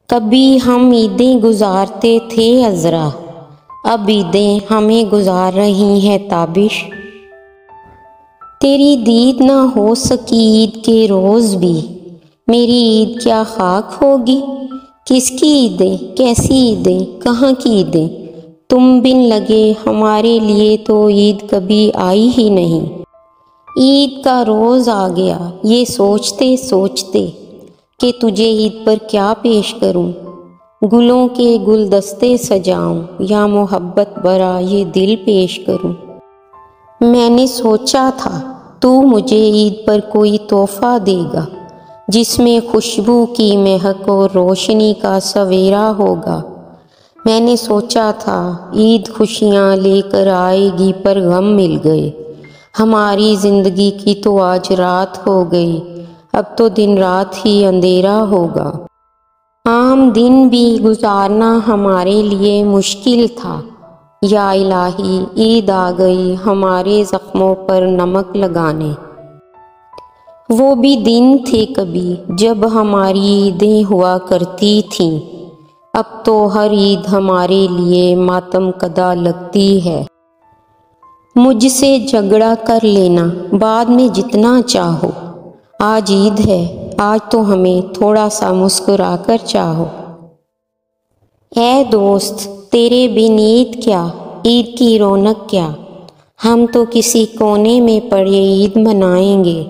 कभी हम ईदें गुजारते थे अज़रा, अब ईदें हमें गुजार रही हैं ताबिश। तेरी दीद ना हो सकी ईद के रोज़ भी, मेरी ईद क्या खाक होगी। किसकी ईदें, कैसी ईदें, कहाँ की ईदें, तुम बिन लगे हमारे लिए तो ईद कभी आई ही नहीं। ईद का रोज़ आ गया ये सोचते सोचते कि तुझे ईद पर क्या पेश करूं, गुलों के गुलदस्ते सजाऊं या मोहब्बत भरा ये दिल पेश करूं। मैंने सोचा था तू मुझे ईद पर कोई तोहफ़ा देगा जिसमें खुशबू की महक और रोशनी का सवेरा होगा। मैंने सोचा था ईद खुशियाँ लेकर आएगी पर गम मिल गए। हमारी ज़िंदगी की तो आज रात हो गई, अब तो दिन रात ही अंधेरा होगा। आम दिन भी गुजारना हमारे लिए मुश्किल था, या इलाही ईद आ गई हमारे ज़ख्मों पर नमक लगाने। वो भी दिन थे कभी जब हमारी ईदें हुआ करती थीं, अब तो हर ईद हमारे लिए मातम कदा लगती है। मुझसे झगड़ा कर लेना बाद में जितना चाहो, आज ईद है आज तो हमें थोड़ा सा मुस्कुरा कर चाहो। ऐ दोस्त तेरे बिन ईद क्या, ईद की रौनक क्या, हम तो किसी कोने में पड़े ईद मनाएंगे।